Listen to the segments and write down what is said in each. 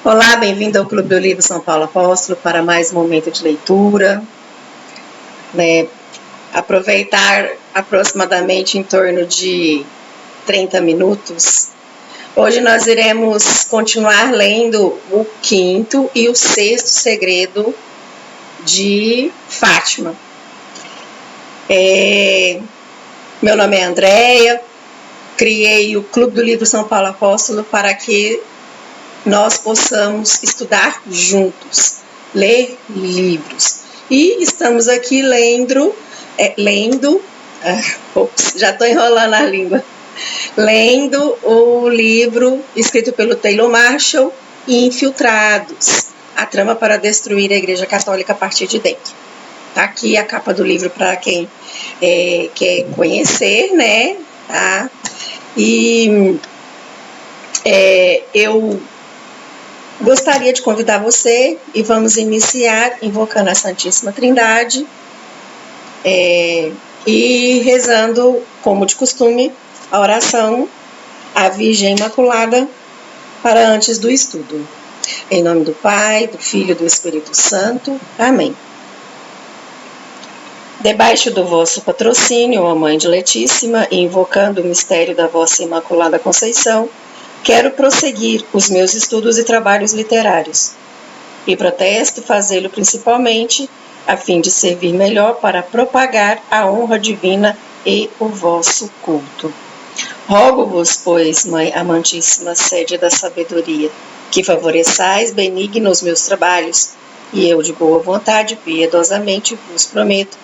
Olá, bem-vindo ao Clube do Livro São Paulo Apóstolo para mais um momento de leitura. Aproveitar aproximadamente em torno de 30 minutos. Hoje nós iremos continuar lendo o quinto e o sexto segredo de Fátima. Meu nome é Andréia, criei o Clube do Livro São Paulo Apóstolo para que nós possamos estudar juntos, ler livros. E estamos aqui já estou enrolando a língua, lendo o livro escrito pelo Taylor Marshall, Infiltrados, a trama para destruir a Igreja Católica a partir de dentro. Tá aqui a capa do livro para quem quer conhecer, né? Tá? E eu gostaria de convidar você e vamos iniciar invocando a Santíssima Trindade e rezando, como de costume, a oração à Virgem Imaculada para antes do estudo. Em nome do Pai, do Filho e do Espírito Santo. Amém. Debaixo do vosso patrocínio, ó Mãe Diletíssima, e invocando o mistério da vossa Imaculada Conceição, quero prosseguir os meus estudos e trabalhos literários, e protesto fazê-lo principalmente a fim de servir melhor para propagar a honra divina e o vosso culto. Rogo-vos, pois, Mãe amantíssima, sede da sabedoria, que favoreçais benigno os meus trabalhos, e eu de boa vontade, piedosamente, vos prometo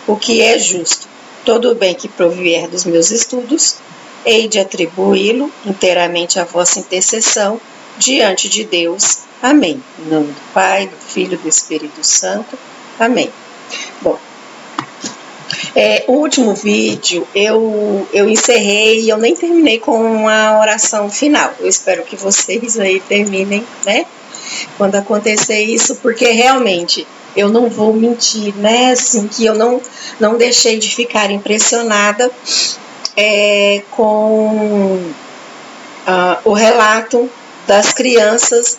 o que é justo, todo o bem que provier dos meus estudos, hei de atribuí-lo inteiramente à vossa intercessão diante de Deus. Amém. Em nome do Pai, do Filho e do Espírito Santo. Amém. Bom, o último vídeo eu encerrei e eu nem terminei com a oração final. Eu espero que vocês aí terminem, né? Quando acontecer isso, porque realmente eu não vou mentir, né? Assim, que eu não deixei de ficar impressionada com o relato das crianças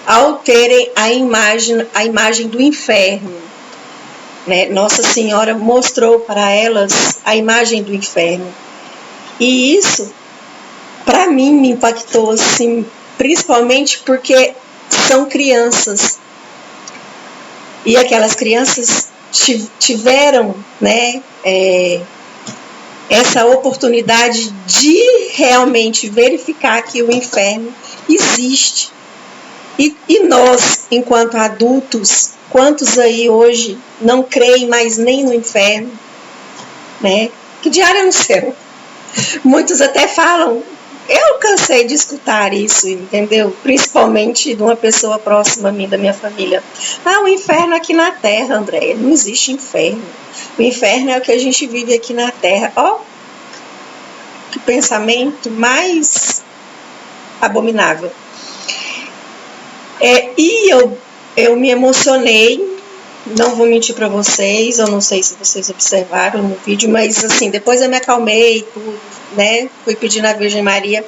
ao terem a imagem do inferno, né? Nossa Senhora mostrou para elas a imagem do inferno, e isso para mim me impactou assim, principalmente porque são crianças, e aquelas crianças tiveram, né, essa oportunidade de realmente verificar que o inferno existe. E nós, enquanto adultos, quantos aí hoje não creem mais nem no inferno, né? Que diário é no céu? Muitos até falam, eu cansei de escutar isso, entendeu? Principalmente de uma pessoa próxima a mim, da minha família. O inferno aqui na Terra, Andréia, não existe inferno. O inferno é o que a gente vive aqui na Terra. Que pensamento mais abominável. E eu me emocionei, não vou mentir para vocês, eu não sei se vocês observaram no vídeo, mas assim, depois eu me acalmei, né? Fui pedindo à Virgem Maria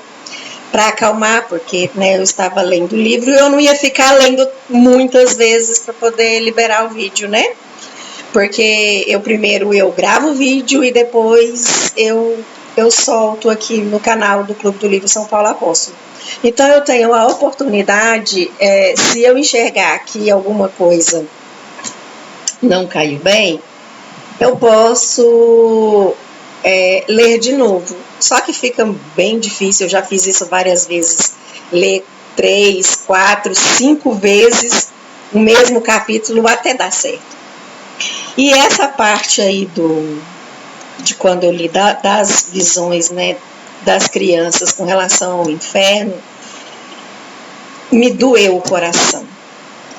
para acalmar, porque, né, eu estava lendo o livro e eu não ia ficar lendo muitas vezes para poder liberar o vídeo, né? Porque primeiro eu gravo o vídeo e depois eu solto aqui no canal do Clube do Livro São Paulo Apóstolo. Então eu tenho a oportunidade, se eu enxergar que alguma coisa não caiu bem, eu posso ler de novo. Só que fica bem difícil, eu já fiz isso várias vezes, ler 3, 4, 5 vezes o mesmo capítulo até dar certo. E essa parte aí de quando eu li das visões, né, das crianças com relação ao inferno, me doeu o coração.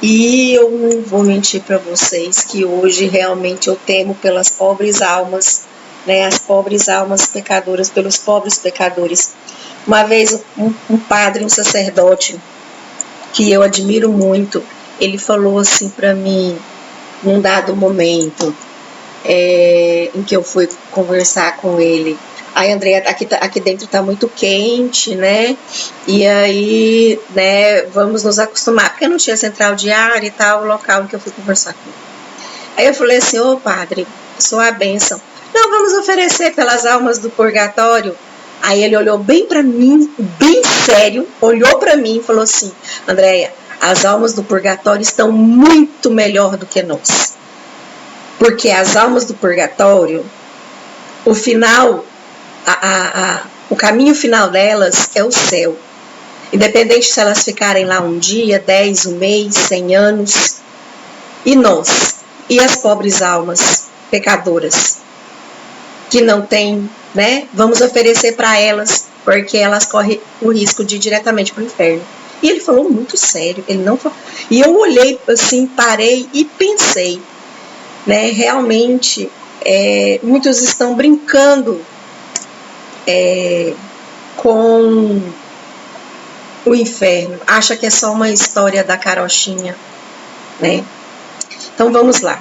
E eu não vou mentir para vocês que hoje realmente eu temo pelas pobres almas, né, as pobres almas pecadoras, pelos pobres pecadores. Uma vez um padre, um sacerdote, que eu admiro muito, ele falou assim para mim, num dado momento, em que eu fui conversar com ele, Ai, Andréia, aqui dentro tá muito quente, né? E aí, né, vamos nos acostumar, porque não tinha central de ar e tal, o local em que eu fui conversar com ele. Aí eu falei assim, ô padre, sua bênção. Não, vamos oferecer pelas almas do purgatório. Aí ele olhou bem para mim, bem sério, olhou para mim e falou assim, Andréia, as almas do purgatório estão muito melhor do que nós. Porque as almas do purgatório, o final, o caminho final delas é o céu. Independente se elas ficarem lá um dia, 10, um mês, 100 anos. E nós? E as pobres almas pecadoras? Que não têm, né? Vamos oferecer para elas, porque elas correm o risco de ir diretamente para o inferno. E ele falou muito sério, ele não falou. E eu olhei assim, parei e pensei, né? Realmente, muitos estão brincando com o inferno, acha que é só uma história da carochinha, né? Então vamos lá.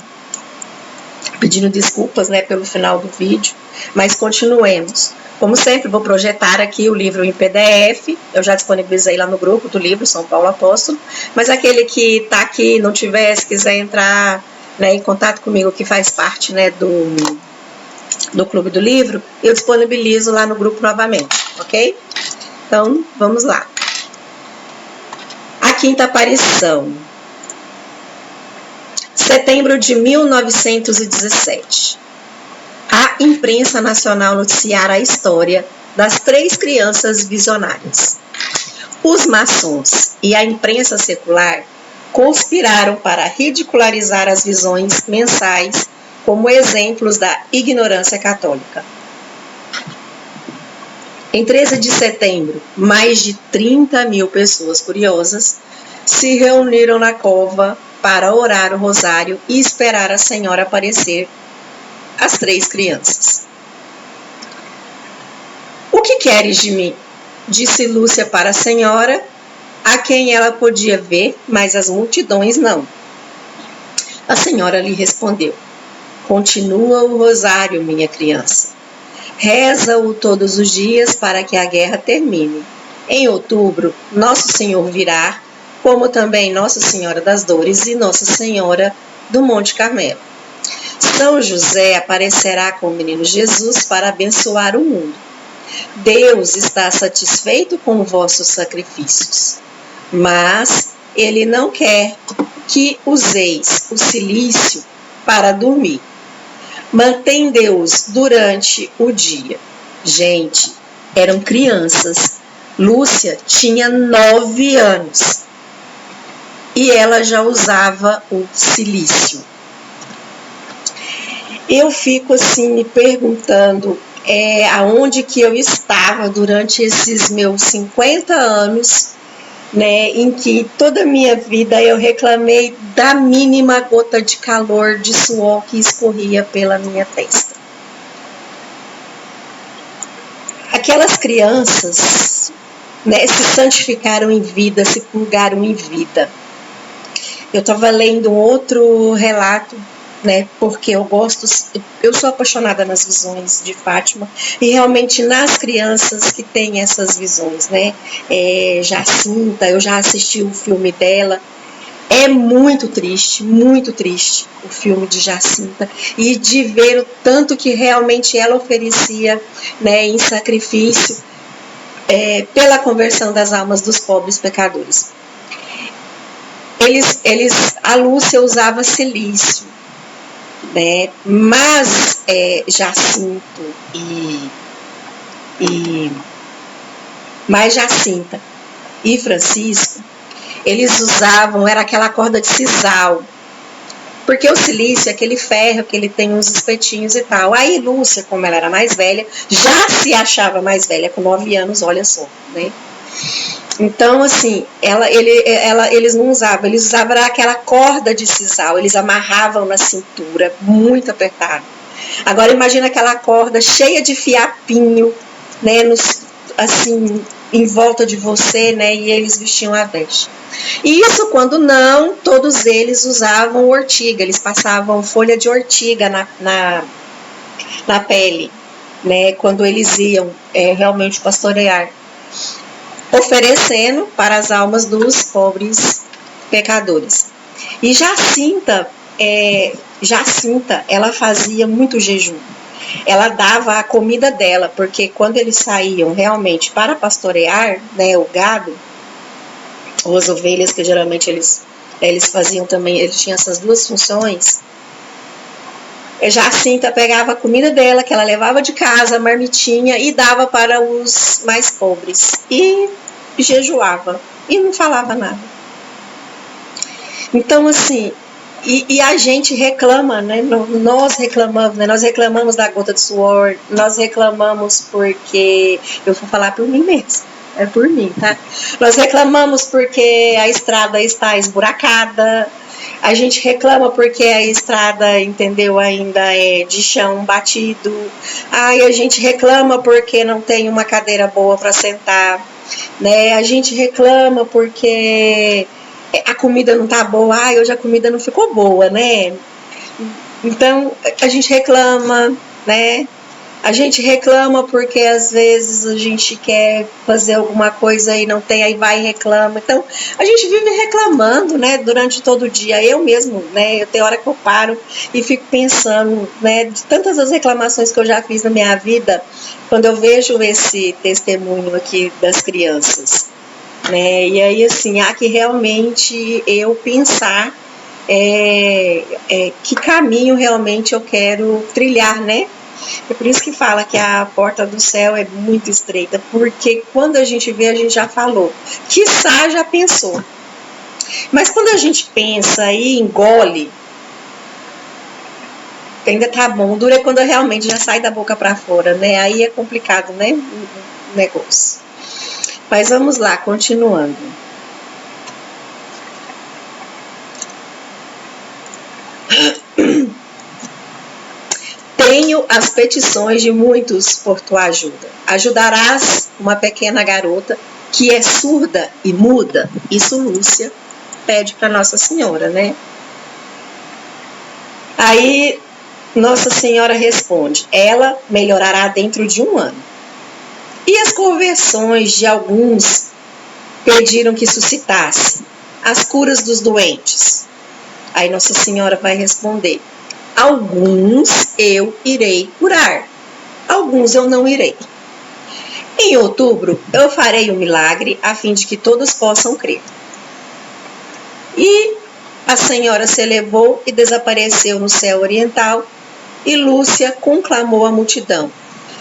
Pedindo desculpas, né, pelo final do vídeo, mas continuemos. Como sempre, vou projetar aqui o livro em PDF, eu já disponibilizei lá no grupo do livro São Paulo Apóstolo, mas aquele que está aqui, não tiver, se quiser entrar, né, em contato comigo, que faz parte, né, do Clube do Livro, eu disponibilizo lá no grupo novamente, ok? Então, vamos lá. A quinta aparição. Setembro de 1917. A imprensa nacional noticiara a história das 3 crianças visionárias. Os maçons e a imprensa secular conspiraram para ridicularizar as visões mensais como exemplos da ignorância católica. Em 13 de setembro, mais de 30 mil pessoas curiosas se reuniram na cova para orar o rosário e esperar a Senhora aparecer às 3 crianças. O que queres de mim? Disse Lúcia para a Senhora, a quem ela podia ver, mas as multidões não. A Senhora lhe respondeu, continua o rosário, minha criança. Reza-o todos os dias para que a guerra termine. Em outubro, Nosso Senhor virá, como também Nossa Senhora das Dores e Nossa Senhora do Monte Carmelo. São José aparecerá com o menino Jesus para abençoar o mundo. Deus está satisfeito com vossos sacrifícios, mas Ele não quer que useis o cilício para dormir. Mantém Deus durante o dia. Gente, eram crianças. Lúcia tinha 9 anos. E ela já usava o cilício. Eu fico assim me perguntando aonde que eu estava durante esses meus 50 anos, né, em que toda a minha vida eu reclamei da mínima gota de calor, de suor que escorria pela minha testa. Aquelas crianças, né, se santificaram em vida, se purgaram em vida. Eu estava lendo um outro relato, né, porque eu sou apaixonada nas visões de Fátima, e realmente nas crianças que têm essas visões, né, Jacinta, eu já assisti o filme dela, é muito triste o filme de Jacinta, e de ver o tanto que realmente ela oferecia, né, em sacrifício, pela conversão das almas dos pobres pecadores. A Lúcia usava cilício, né? Mas Jacinta e Francisco, eles usavam, era aquela corda de sisal, porque o cilício é aquele ferro que ele tem uns espetinhos e tal. Aí Lúcia, como ela era mais velha, já se achava mais velha, com 9 anos, olha só, né? Então, assim, eles não usavam, eles usavam aquela corda de sisal, eles amarravam na cintura, muito apertado. Agora, imagina aquela corda cheia de fiapinho, né, assim, em volta de você, né, e eles vestiam a veste. E isso quando não, todos eles usavam ortiga, eles passavam folha de ortiga na pele. né, quando eles iam realmente pastorear, oferecendo para as almas dos pobres pecadores. E Jacinta, ela fazia muito jejum. Ela dava a comida dela, porque quando eles saíam realmente para pastorear, né, o gado, ou as ovelhas, que geralmente eles faziam também, eles tinham essas duas funções. Jacinta pegava a comida dela, que ela levava de casa, a marmitinha, e dava para os mais pobres. E jejuava. E não falava nada. Então, assim, e a gente reclama, né? Nós reclamamos, né? Nós reclamamos da gota de suor, nós reclamamos porque... Eu vou falar por mim mesmo. É por mim, tá? Nós reclamamos porque a estrada está esburacada. A gente reclama porque a estrada, entendeu, ainda é de chão batido. Ai, a gente reclama porque não tem uma cadeira boa para sentar, né? A gente reclama porque a comida não tá boa. Ai, hoje a comida não ficou boa, né? Então, a gente reclama, né? A gente reclama porque às vezes a gente quer fazer alguma coisa e não tem, aí vai e reclama. Então, a gente vive reclamando, né, durante todo o dia. Eu mesmo, né, eu tenho hora que eu paro e fico pensando, né, de tantas as reclamações que eu já fiz na minha vida, quando eu vejo esse testemunho aqui das crianças, né, e aí, assim, há que realmente eu pensar que caminho realmente eu quero trilhar, né? É por isso que fala que a porta do céu é muito estreita, porque quando a gente vê, a gente já falou, quiçá já pensou. Mas quando a gente pensa e engole, ainda tá bom, dura quando realmente já sai da boca para fora, né? Aí é complicado, né? O negócio. Mas vamos lá, continuando. Tenho as petições de muitos por tua ajuda. Ajudarás uma pequena garota que é surda e muda. Isso Lúcia pede para Nossa Senhora, né? Aí Nossa Senhora responde, ela melhorará dentro de 1 ano. E as conversões de alguns pediram que suscitasse as curas dos doentes. Aí Nossa Senhora vai responder, alguns eu irei curar, alguns eu não irei. Em outubro, eu farei um milagre a fim de que todos possam crer. E a senhora se elevou e desapareceu no céu oriental, e Lúcia conclamou a multidão,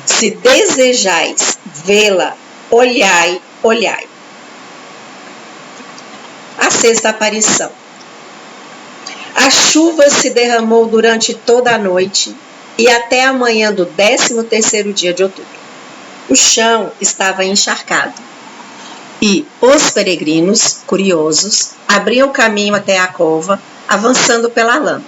se desejais vê-la, olhai, olhai. A 6ª aparição. A chuva se derramou durante toda a noite e até a manhã do 13º dia de outubro. O chão estava encharcado e os peregrinos, curiosos, abriam caminho até a cova, avançando pela lama.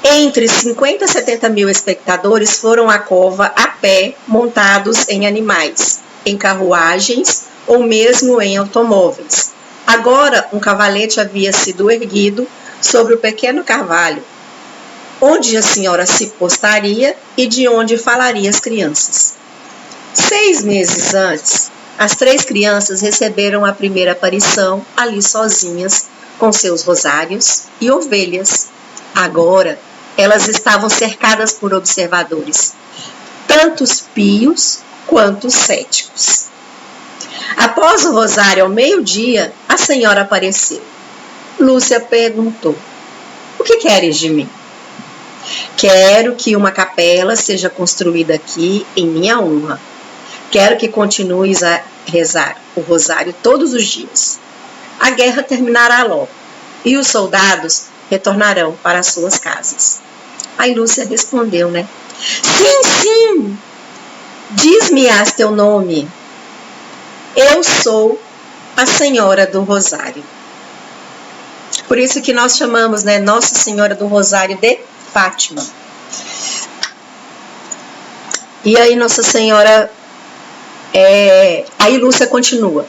Entre 50 e 70 mil espectadores foram à cova a pé, montados em animais, em carruagens ou mesmo em automóveis. Agora um cavalete havia sido erguido sobre o pequeno carvalho, onde a senhora se postaria e de onde falaria às crianças. 6 meses antes, as 3 crianças receberam a primeira aparição ali sozinhas, com seus rosários e ovelhas. Agora, elas estavam cercadas por observadores, tantos pios quanto céticos. Após o rosário ao meio-dia, a senhora apareceu. Lúcia perguntou, o que queres de mim? Quero que uma capela seja construída aqui em minha honra. Quero que continues a rezar o rosário todos os dias. A guerra terminará logo e os soldados retornarão para as suas casas. Aí Lúcia respondeu, né? Sim, sim! Diz-me-ás teu nome. Eu sou a Senhora do Rosário. Por isso que nós chamamos, né, Nossa Senhora do Rosário de Fátima. E aí Nossa Senhora, aí Lúcia continua.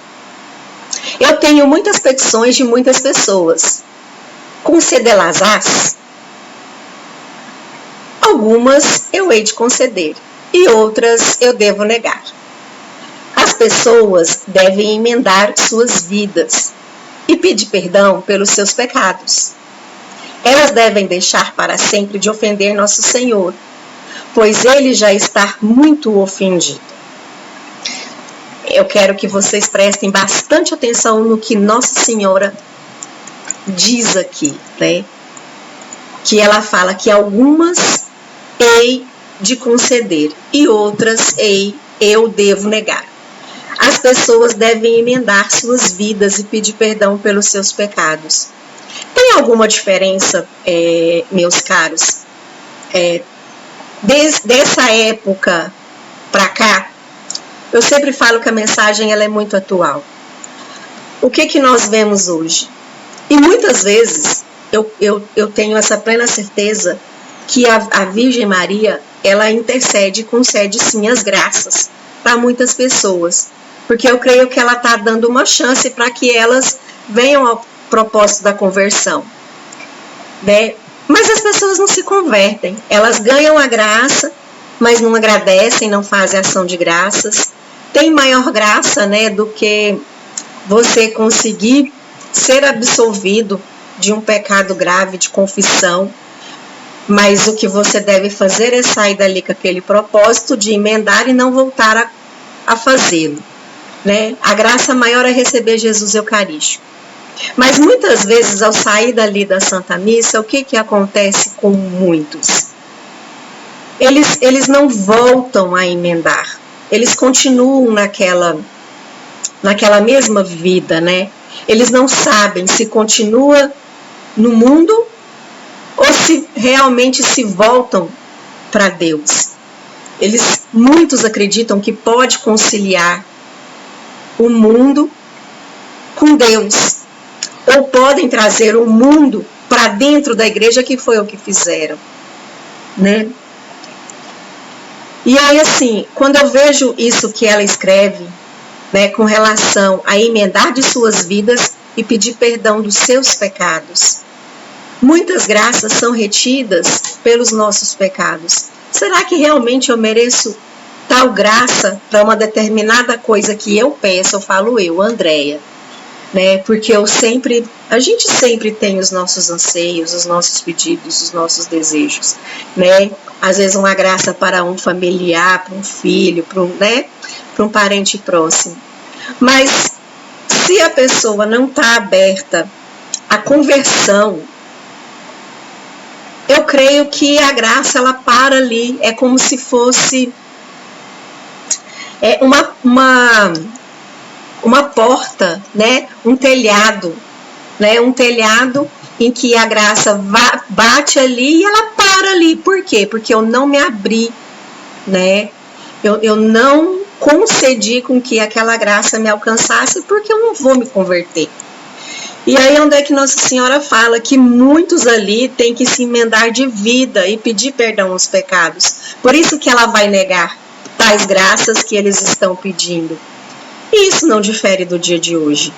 Eu tenho muitas petições de muitas pessoas. Concedê-las-ás? Algumas eu hei de conceder, e outras eu devo negar. As pessoas devem emendar suas vidas e pedir perdão pelos seus pecados. Elas devem deixar para sempre de ofender nosso Senhor, pois ele já está muito ofendido. Eu quero que vocês prestem bastante atenção no que Nossa Senhora diz aqui, né? Que ela fala que algumas hei de conceder e outras eu devo negar. As pessoas devem emendar suas vidas e pedir perdão pelos seus pecados. Tem alguma diferença, meus caros, dessa época para cá? Eu sempre falo que a mensagem ela é muito atual. O que nós vemos hoje? E muitas vezes eu tenho essa plena certeza que a Virgem Maria, ela intercede e concede sim as graças para muitas pessoas. Porque eu creio que ela está dando uma chance para que elas venham ao propósito da conversão, né? Mas as pessoas não se convertem. Elas ganham a graça, mas não agradecem, não fazem ação de graças. Tem maior graça, né, do que você conseguir ser absolvido de um pecado grave de confissão. Mas o que você deve fazer é sair dali com aquele propósito de emendar e não voltar a fazê-lo, né? A graça maior é receber Jesus Eucarístico. Mas muitas vezes, ao sair dali da Santa Missa, o que acontece com muitos? Eles não voltam a emendar. Eles continuam naquela mesma vida, né? Eles não sabem se continua no mundo ou se realmente se voltam para Deus. Muitos acreditam que pode conciliar o mundo com Deus, ou podem trazer o mundo para dentro da igreja, que foi o que fizeram, né? E aí, assim, quando eu vejo isso que ela escreve, né, com relação a emendar de suas vidas e pedir perdão dos seus pecados, muitas graças são retidas pelos nossos pecados. Será que realmente eu mereço tal graça para uma determinada coisa que eu peço? Eu falo Andréia, né? Porque a gente sempre tem os nossos anseios, os nossos pedidos, os nossos desejos, né? Às vezes uma graça para um familiar, para um filho, para um parente próximo. Mas se a pessoa não está aberta à conversão, eu creio que a graça ela para ali. É como se fosse uma porta, né? Um telhado, né? Um telhado em que a graça bate ali e ela para ali. Por quê? Porque eu não me abri, né? Eu não concedi com que aquela graça me alcançasse, porque eu não vou me converter. E aí onde é que Nossa Senhora fala que muitos ali têm que se emendar de vida e pedir perdão aos pecados. Por isso que ela vai negar tais graças que eles estão pedindo. E isso não difere do dia de hoje.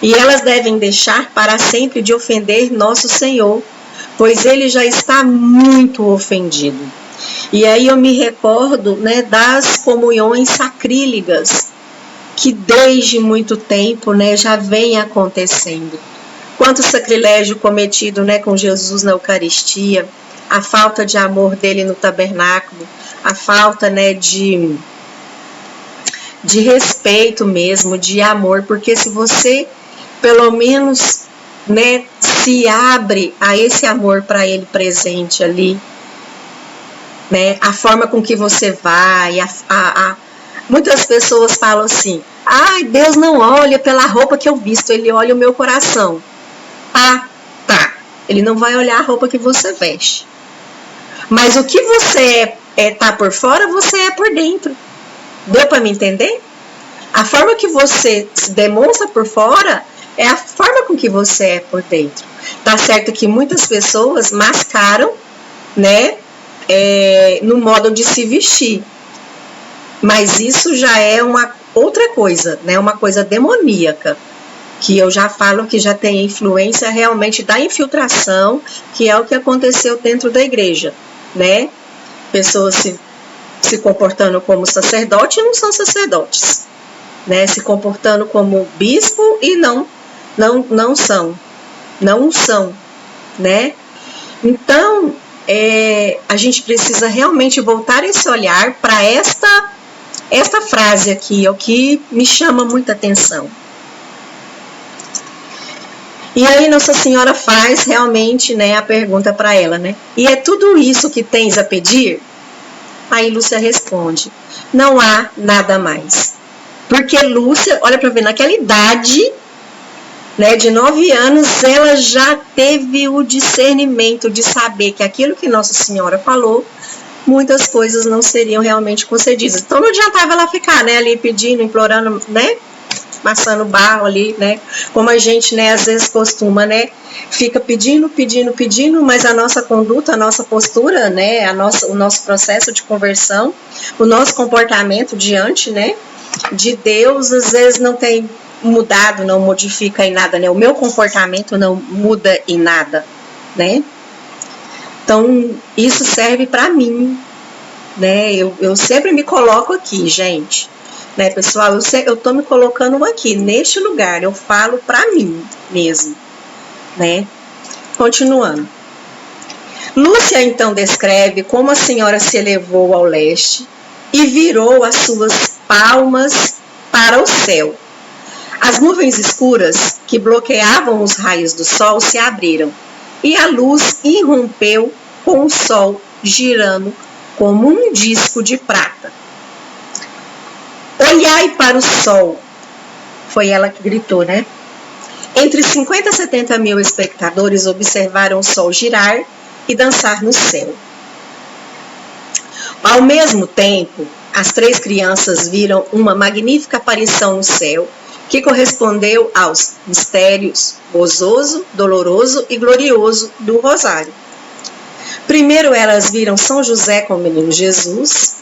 E elas devem deixar para sempre de ofender nosso Senhor, pois ele já está muito ofendido. E aí eu me recordo, né, das comunhões sacrílegas, que desde muito tempo, né, já vem acontecendo. Quanto sacrilégio cometido, né, com Jesus na Eucaristia, a falta de amor dele no tabernáculo, a falta, né, de respeito mesmo, de amor, porque se você pelo menos, né, se abre a esse amor para ele presente ali, né, a forma com que você vai, muitas pessoas falam assim: ai, Deus não olha pela roupa que eu visto, ele olha o meu coração. Ah, tá, ele não vai olhar a roupa que você veste, mas o que você tá por fora, você é por dentro. Deu para me entender? A forma que você se demonstra por fora é a forma com que você é por dentro. Tá certo que muitas pessoas mascaram, né, no modo de se vestir, mas isso já é uma outra coisa, né, uma coisa demoníaca, que eu já falo que já tem influência realmente da infiltração, que é o que aconteceu dentro da igreja, né? Pessoas se comportando como sacerdote e não são sacerdotes, né? Se comportando como bispo e não são, né? Então, a gente precisa realmente voltar esse olhar para esta frase aqui, o que me chama muita atenção. E aí Nossa Senhora faz realmente, né, a pergunta para ela, né? E é tudo isso que tens a pedir? Aí Lúcia responde, não há nada mais. Porque Lúcia, olha para ver, naquela idade, né, de 9 anos, ela já teve o discernimento de saber que aquilo que Nossa Senhora falou, muitas coisas não seriam realmente concedidas. Então não adiantava ela ficar, né, ali pedindo, implorando, né, passando barro ali, né, como a gente, né, às vezes costuma, né, fica pedindo, mas a nossa conduta, a nossa postura, né, o nosso processo de conversão, o nosso comportamento diante, né, de Deus, às vezes não tem mudado, não modifica em nada, né, o meu comportamento não muda em nada, né. Então, isso serve para mim, né, eu sempre me coloco aqui, gente, né, pessoal, eu tô me colocando aqui, neste lugar, eu falo para mim mesmo, né. Continuando. Lúcia, então, descreve como a senhora se elevou ao leste e virou as suas palmas para o céu. As nuvens escuras que bloqueavam os raios do sol se abriram e a luz irrompeu com o sol girando como um disco de prata. Olhai para o sol, foi ela que gritou, né? Entre 50 e 70 mil espectadores observaram o sol girar e dançar no céu. Ao mesmo tempo, as 3 crianças viram uma magnífica aparição no céu, que correspondeu aos mistérios gozoso, doloroso e glorioso do Rosário. Primeiro elas viram São José com o menino Jesus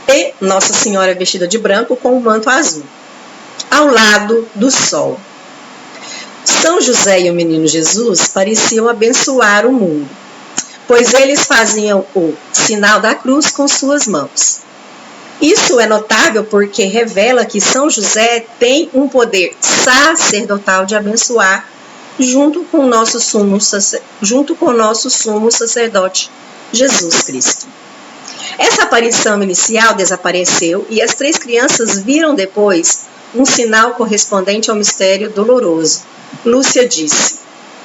e Nossa Senhora vestida de branco com o manto azul, ao lado do sol. São José e o menino Jesus pareciam abençoar o mundo, pois eles faziam o sinal da cruz com suas mãos. Isso é notável porque revela que São José tem um poder sacerdotal de abençoar junto com o nosso sumo sacerdote, Jesus Cristo. Essa aparição inicial desapareceu e as 3 crianças viram depois um sinal correspondente ao mistério doloroso. Lúcia disse,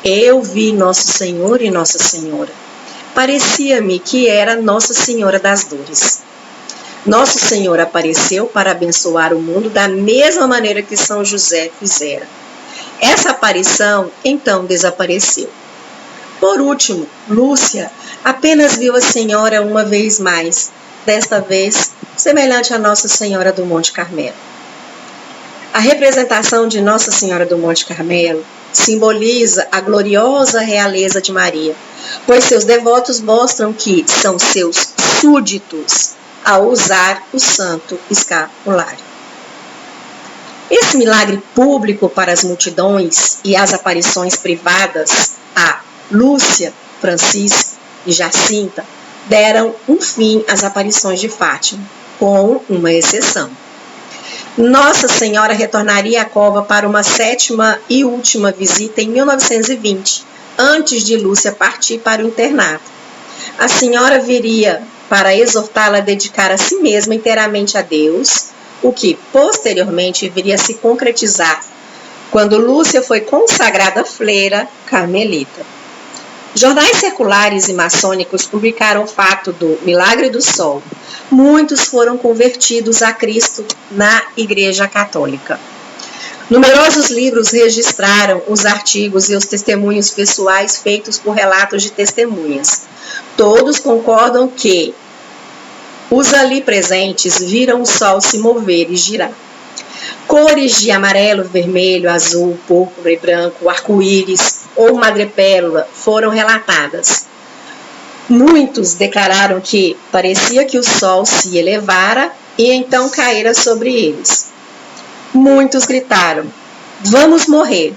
eu vi Nosso Senhor e Nossa Senhora. Parecia-me que era Nossa Senhora das Dores. Nosso Senhor apareceu para abençoar o mundo da mesma maneira que São José fizera. Essa aparição, então, desapareceu. Por último, Lúcia apenas viu a Senhora uma vez mais, desta vez semelhante a Nossa Senhora do Monte Carmelo. A representação de Nossa Senhora do Monte Carmelo simboliza a gloriosa realeza de Maria, pois seus devotos mostram que são seus súditos ao usar o santo escapulário. Esse milagre público para as multidões e as aparições privadas a Lúcia, Francisco e Jacinta deram um fim às aparições de Fátima, com uma exceção. Nossa Senhora retornaria à cova para uma 7ª e última visita em 1920, antes de Lúcia partir para o internato. A Senhora viria para exortá-la a dedicar a si mesma inteiramente a Deus, o que posteriormente viria a se concretizar quando Lúcia foi consagrada freira carmelita. Jornais seculares e maçônicos publicaram o fato do milagre do sol. Muitos foram convertidos a Cristo na Igreja Católica. Numerosos livros registraram os artigos e os testemunhos pessoais feitos por relatos de testemunhas. Todos concordam que os ali presentes viram o sol se mover e girar. Cores de amarelo, vermelho, azul, púrpura e branco, arco-íris ou madrepérola foram relatadas. Muitos declararam que parecia que o sol se elevara e então caíra sobre eles. Muitos gritaram, vamos morrer.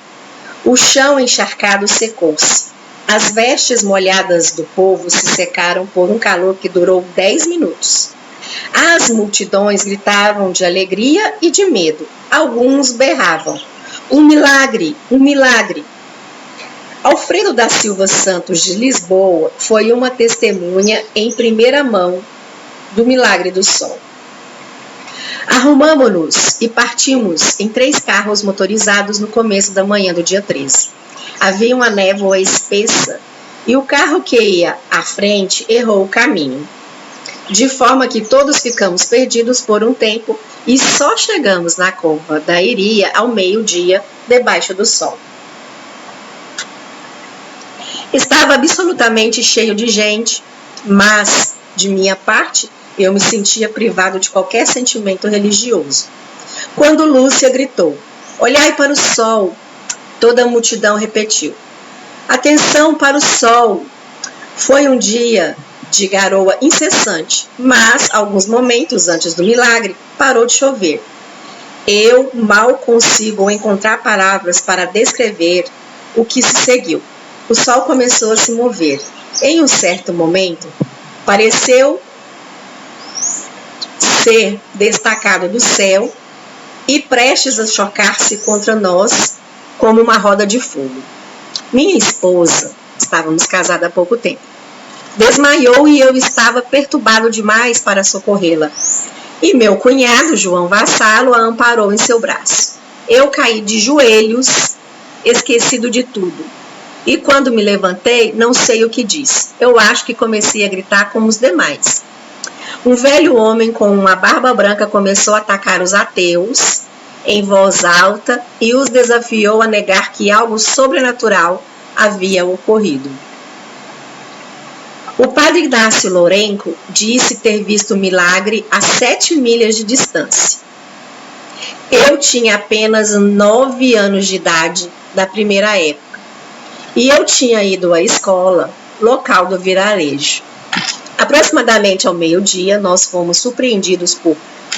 O chão encharcado secou-se. As vestes molhadas do povo se secaram por um calor que durou 10 minutos. As multidões gritavam de alegria e de medo. Alguns berravam: um milagre, um milagre! Alfredo da Silva Santos de Lisboa foi uma testemunha em primeira mão do milagre do sol. Arrumamo-nos e partimos em 3 carros motorizados no começo da manhã do dia 13. Havia uma névoa espessa e o carro que ia à frente errou o caminho, de forma que todos ficamos perdidos por um tempo e só chegamos na Cova da Iria ao meio-dia, debaixo do sol. Estava absolutamente cheio de gente, mas, de minha parte, eu me sentia privado de qualquer sentimento religioso. Quando Lúcia gritou: olhai para o sol, toda a multidão repetiu: atenção para o sol! Foi um dia de garoa incessante, mas, alguns momentos antes do milagre, parou de chover. Eu mal consigo encontrar palavras para descrever o que se seguiu. O sol começou a se mover. Em um certo momento, pareceu ser destacado do céu e prestes a chocar-se contra nós como uma roda de fogo. Minha esposa, estávamos casados há pouco tempo, desmaiou e eu estava perturbado demais para socorrê-la. E meu cunhado, João Vassalo, a amparou em seu braço. Eu caí de joelhos, esquecido de tudo. E quando me levantei, não sei o que disse. Eu acho que comecei a gritar como os demais. Um velho homem com uma barba branca começou a atacar os ateus em voz alta e os desafiou a negar que algo sobrenatural havia ocorrido. O padre Inácio Lourenco disse ter visto o milagre a 7 milhas de distância. Eu tinha apenas 9 anos de idade da primeira época. E eu tinha ido à escola, local do vilarejo. Aproximadamente ao meio-dia, nós fomos surpreendidos por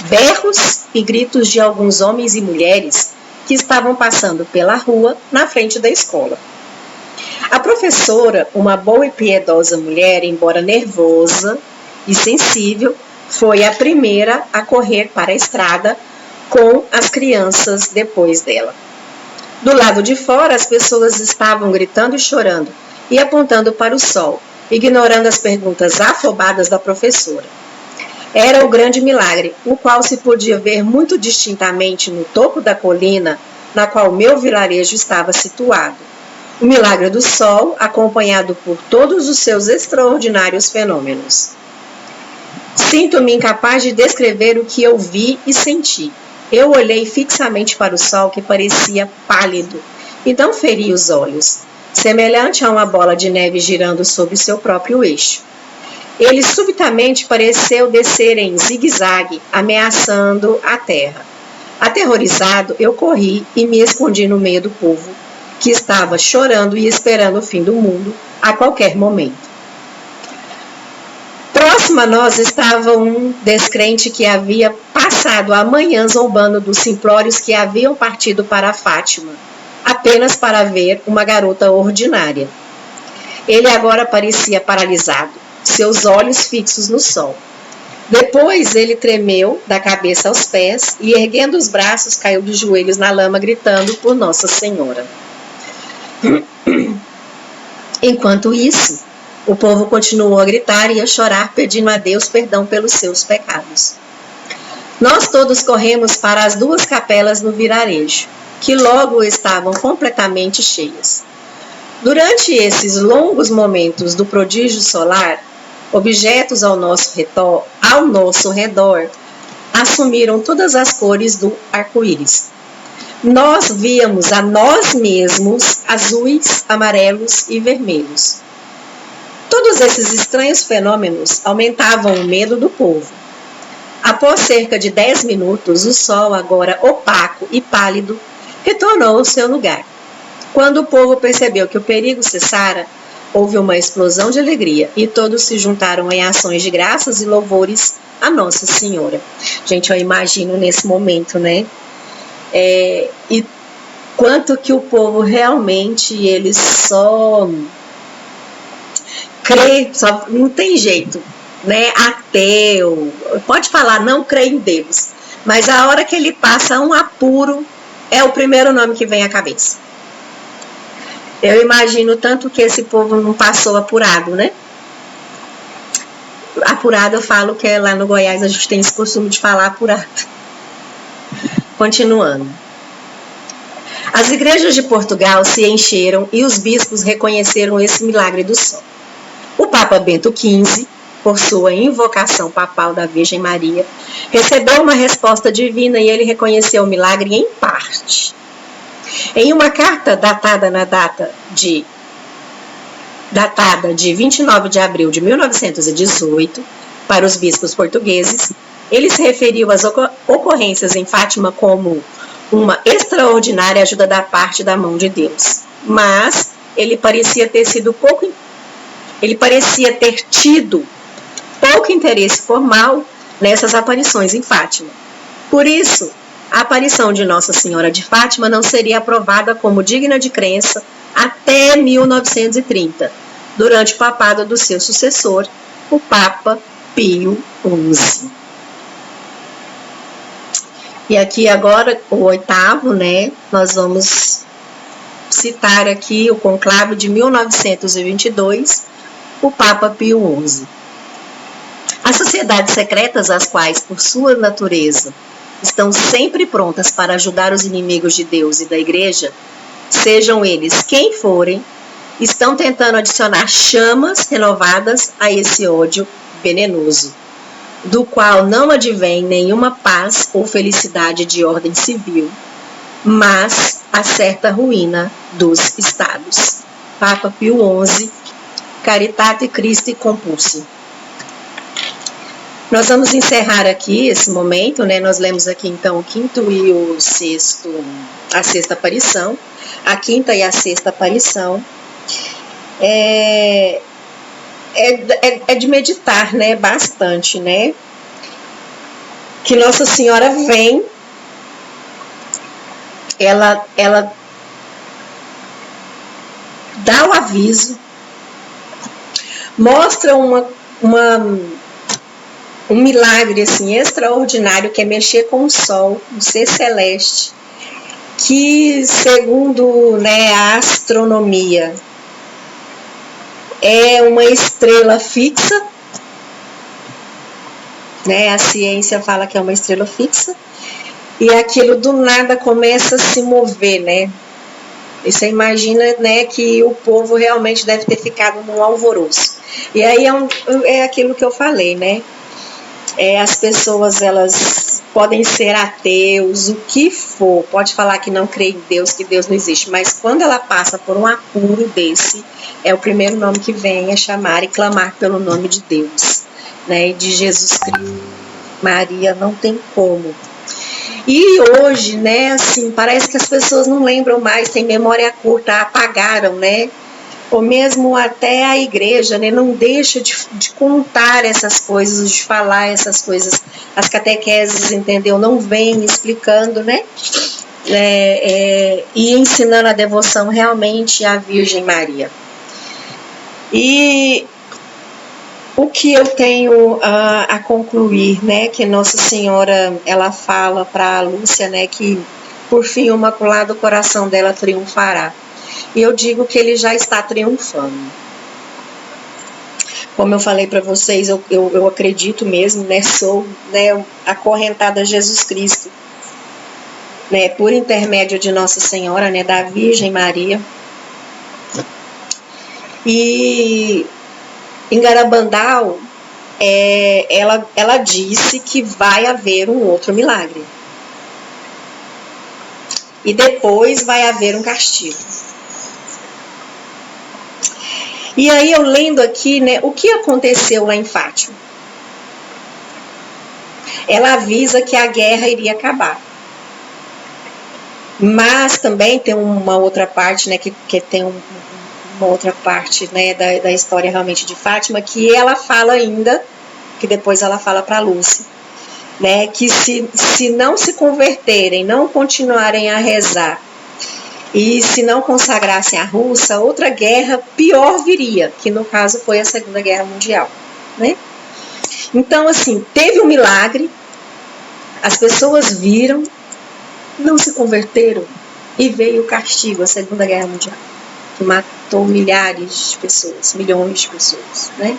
berros e gritos de alguns homens e mulheres que estavam passando pela rua na frente da escola. A professora, uma boa e piedosa mulher, embora nervosa e sensível, foi a primeira a correr para a estrada com as crianças depois dela. Do lado de fora, as pessoas estavam gritando e chorando e apontando para o sol, ignorando as perguntas afobadas da professora. Era o grande milagre, o qual se podia ver muito distintamente no topo da colina na qual meu vilarejo estava situado. O milagre do sol, acompanhado por todos os seus extraordinários fenômenos. Sinto-me incapaz de descrever o que eu vi e senti. Eu olhei fixamente para o sol, que parecia pálido, e não feri os olhos, semelhante a uma bola de neve girando sobre seu próprio eixo. Ele subitamente pareceu descer em zigue-zague, ameaçando a terra. Aterrorizado, eu corri e me escondi no meio do povo, que estava chorando e esperando o fim do mundo a qualquer momento. Próximo a nós estava um descrente que havia passado a manhã zombando dos simplórios que haviam partido para Fátima, apenas para ver uma garota ordinária. Ele agora parecia paralisado, seus olhos fixos no sol. Depois ele tremeu da cabeça aos pés e, erguendo os braços, caiu de joelhos na lama, gritando por Nossa Senhora. Enquanto isso, o povo continuou a gritar e a chorar, pedindo a Deus perdão pelos seus pecados. Nós todos corremos para as 2 capelas no vilarejo, que logo estavam completamente cheias. Durante esses longos momentos do prodígio solar, objetos ao nosso redor assumiram todas as cores do arco-íris. Nós víamos a nós mesmos azuis, amarelos e vermelhos. Todos esses estranhos fenômenos aumentavam o medo do povo. Após cerca de 10 minutos, o sol, agora opaco e pálido, retornou ao seu lugar. Quando o povo percebeu que o perigo cessara, houve uma explosão de alegria e todos se juntaram em ações de graças e louvores a Nossa Senhora. Gente, eu imagino nesse momento, né? E quanto que o povo realmente, ele só crê, não tem jeito, né, ateu, pode falar, não crê em Deus, mas a hora que ele passa um apuro, é o primeiro nome que vem à cabeça. Eu imagino tanto que esse povo não passou apurado, né? Apurado eu falo que lá no Goiás a gente tem esse costume de falar apurado. Continuando. As igrejas de Portugal se encheram e os bispos reconheceram esse milagre do sol. O Papa Bento XV, por sua invocação papal da Virgem Maria, recebeu uma resposta divina e ele reconheceu o milagre em parte. Em uma carta datada de 29 de abril de 1918, para os bispos portugueses, ele se referiu às ocorrências em Fátima como uma extraordinária ajuda da parte da mão de Deus. Mas ele parecia ter tido pouco interesse formal nessas aparições em Fátima. Por isso, a aparição de Nossa Senhora de Fátima não seria aprovada como digna de crença até 1930, durante o papado do seu sucessor, o Papa Pio XI. E aqui agora, o oitavo, né, nós vamos citar aqui o conclave de 1922, o Papa Pio XI. As sociedades secretas, as quais, por sua natureza, estão sempre prontas para ajudar os inimigos de Deus e da Igreja, sejam eles quem forem, estão tentando adicionar chamas renovadas a esse ódio venenoso, do qual não advém nenhuma paz ou felicidade de ordem civil, mas a certa ruína dos estados. Papa Pio XI, Caritate Christi Compulsi. Nós vamos encerrar aqui esse momento, né? Nós lemos aqui então o quinto e o sexto, a sexta aparição, a quinta e a sexta aparição. É de meditar, né? Bastante, né? Que Nossa Senhora vem, ela dá o aviso, mostra um milagre assim extraordinário, que é mexer com o sol, um ser celeste, que segundo, né, a astronomia é uma estrela fixa, né? A ciência fala que é uma estrela fixa, e aquilo do nada começa a se mover, né? E você imagina, né, que o povo realmente deve ter ficado num alvoroço. E aí é aquilo que eu falei, né? As pessoas, elas podem ser ateus, o que for, pode falar que não crê em Deus, que Deus não existe, mas quando ela passa por um apuro desse, é o primeiro nome que vem a chamar e clamar pelo nome de Deus, né, de Jesus Cristo. Maria, não tem como. E hoje, né, assim, parece que as pessoas não lembram mais, têm memória curta, apagaram, né? Ou mesmo até a igreja, né, não deixa de contar essas coisas, de falar essas coisas. As catequeses, entendeu? Não vem explicando, né? E ensinando a devoção realmente à Virgem Maria. E o que eu tenho a concluir, né, que Nossa Senhora, ela fala para a Lúcia, né, que por fim o Imaculado Coração dela triunfará. E eu digo que ele já está triunfando. Como eu falei para vocês, eu acredito mesmo, né, sou, né, acorrentada a Jesus Cristo, né, por intermédio de Nossa Senhora, né, da Virgem Maria. E em Garabandal, ela disse que vai haver um outro milagre. E depois vai haver um castigo. E aí eu lendo aqui, né, o que aconteceu lá em Fátima. Ela avisa que a guerra iria acabar. Mas também tem uma outra parte, né, que tem uma outra parte, né, da história realmente de Fátima, que ela fala ainda, que depois ela fala para Lúcia, né, que se não se converterem, não continuarem a rezar, e se não consagrassem a Rússia, outra guerra pior viria, que no caso foi a Segunda Guerra Mundial, né? Então, assim, teve um milagre, as pessoas viram, não se converteram e veio o castigo, a Segunda Guerra Mundial, que matou milhares de pessoas, milhões de pessoas, né?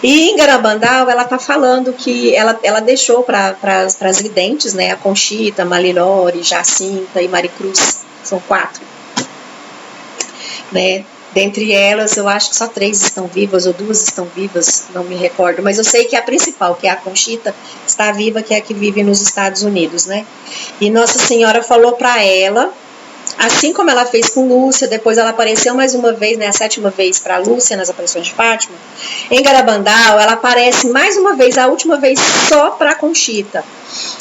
E em Garabandal, ela está falando que ela deixou para as videntes, né, a Conchita, Malilore, Jacinta e Maricruz, são 4, né? Dentre elas, eu acho que só 3 estão vivas, ou 2 estão vivas, não me recordo, mas eu sei que a principal, que é a Conchita, está viva, que é a que vive nos Estados Unidos, né? E Nossa Senhora falou para ela, assim como ela fez com Lúcia, depois ela apareceu mais uma vez, né, a 7ª vez para Lúcia nas aparições de Fátima. Em Garabandal, ela aparece mais uma vez, a última vez só para Conchita.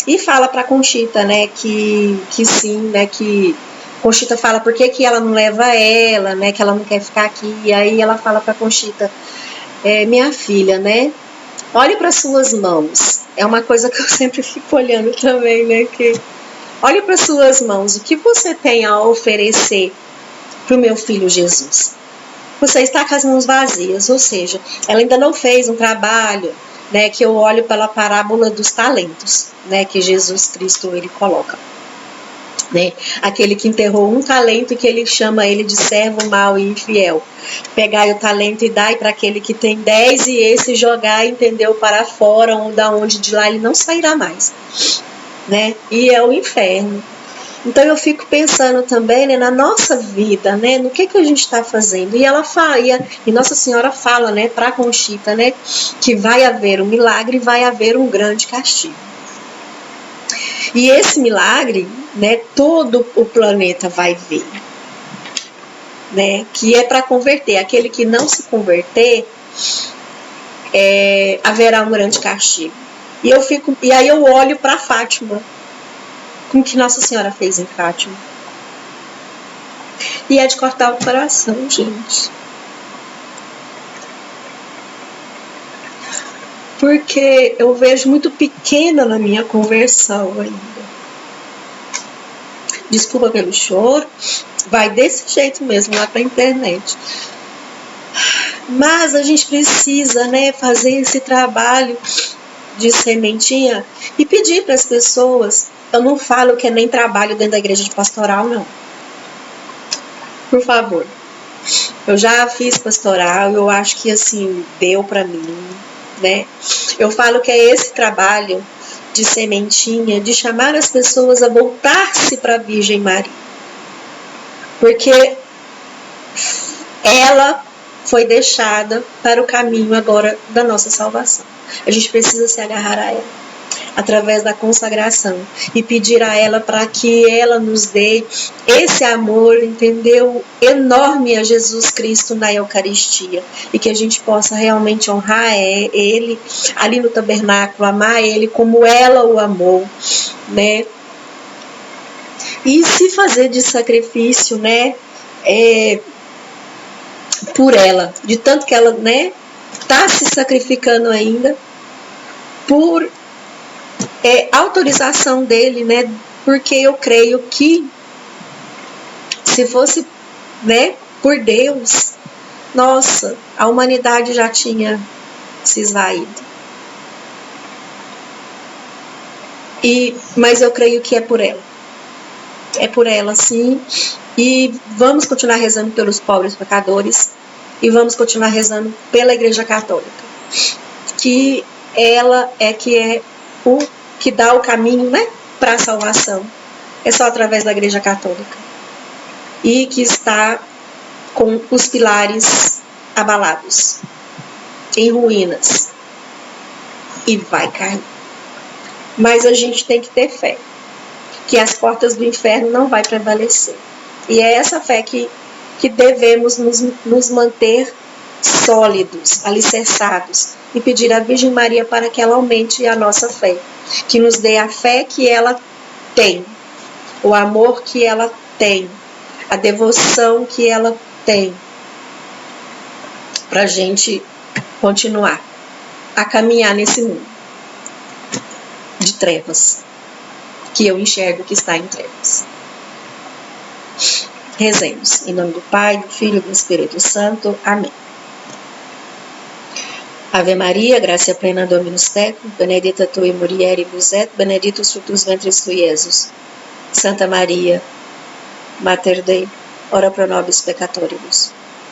E fala para Conchita, né, que sim, né, que Conchita fala por que ela não leva ela, né, que ela não quer ficar aqui. E aí ela fala para Conchita, minha filha, né, olhe para suas mãos. É uma coisa que eu sempre fico olhando também, né, que olhe para suas mãos, o que você tem a oferecer para o meu filho Jesus? Você está com as mãos vazias, ou seja, ela ainda não fez um trabalho, né, que eu olho pela parábola dos talentos, né, que Jesus Cristo ele coloca. Né? Aquele que enterrou um talento, que ele chama ele de servo mau e infiel. Pegai o talento e dai para aquele que tem 10 e esse jogar, entendeu, para fora, onde de lá ele não sairá mais. Né? E é o inferno. Então eu fico pensando também, né, na nossa vida, né, no que a gente está fazendo. E ela fala, e Nossa Senhora fala, né, para Conchita, né, que vai haver um milagre, vai haver um grande castigo. E esse milagre, né, todo o planeta vai ver, né, que é para converter. Aquele que não se converter, haverá um grande castigo. E aí eu olho para Fátima, com o que Nossa Senhora fez em Fátima. E é de cortar o coração, gente. Porque eu vejo muito pequena na minha conversão ainda. Desculpa pelo choro, vai desse jeito mesmo lá pra internet. Mas a gente precisa, né, fazer esse trabalho de sementinha e pedir para as pessoas. Eu não falo que é nem trabalho dentro da igreja de pastoral, não. Por favor. Eu já fiz pastoral, eu acho que assim, deu para mim, né? Eu falo que é esse trabalho de sementinha, de chamar as pessoas a voltar-se para a Virgem Maria. Porque ela foi deixada para o caminho agora da nossa salvação. A gente precisa se agarrar a ela através da consagração e pedir a ela para que ela nos dê esse amor, entendeu, enorme a Jesus Cristo na Eucaristia, e que a gente possa realmente honrar ele ali no tabernáculo, amar ele como ela o amou, né, e se fazer de sacrifício, né, por ela, de tanto que ela, né, está se sacrificando ainda por autorização dele, né? Porque eu creio que se fosse, né, por Deus, nossa, a humanidade já tinha se esvaído. Mas eu creio que é por ela. É por ela, sim. E vamos continuar rezando pelos pobres pecadores e vamos continuar rezando pela Igreja Católica, que ela que é o que dá o caminho, né, para a salvação. É só através da Igreja Católica. E que está com os pilares abalados, em ruínas. E vai cair. Mas a gente tem que ter fé, que as portas do inferno não vai prevalecer. E é essa fé que devemos nos manter sólidos, alicerçados, e pedir à Virgem Maria para que ela aumente a nossa fé, que nos dê a fé que ela tem, o amor que ela tem, a devoção que ela tem, para a gente continuar a caminhar nesse mundo de trevas, que eu enxergo que está em trevas. Rezemos. Em nome do Pai, do Filho e do Espírito Santo. Amém. Ave Maria, gracia plena Dominus tecum, benedicta tui mulieribus et benedictus fructus ventris tui, Iesus. Santa Maria, Mater Dei, ora pro nobis peccatoribus,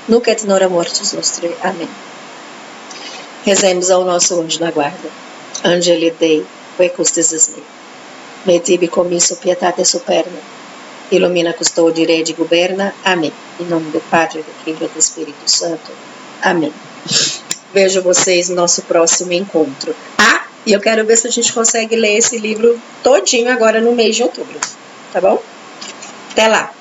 nunc et nora mortis nostrae. Amém. Rezemos ao nosso anjo da guarda. Angeli Dei, quecus dices me, me tibi commisso pietate superna, illumina custodi redi guberna. Amém. Em nome do Padre, do Filho e do Espírito Santo. Amém. Vejo vocês no nosso próximo encontro. Ah, e eu quero ver se a gente consegue ler esse livro todinho agora no mês de outubro. Tá bom? Até lá!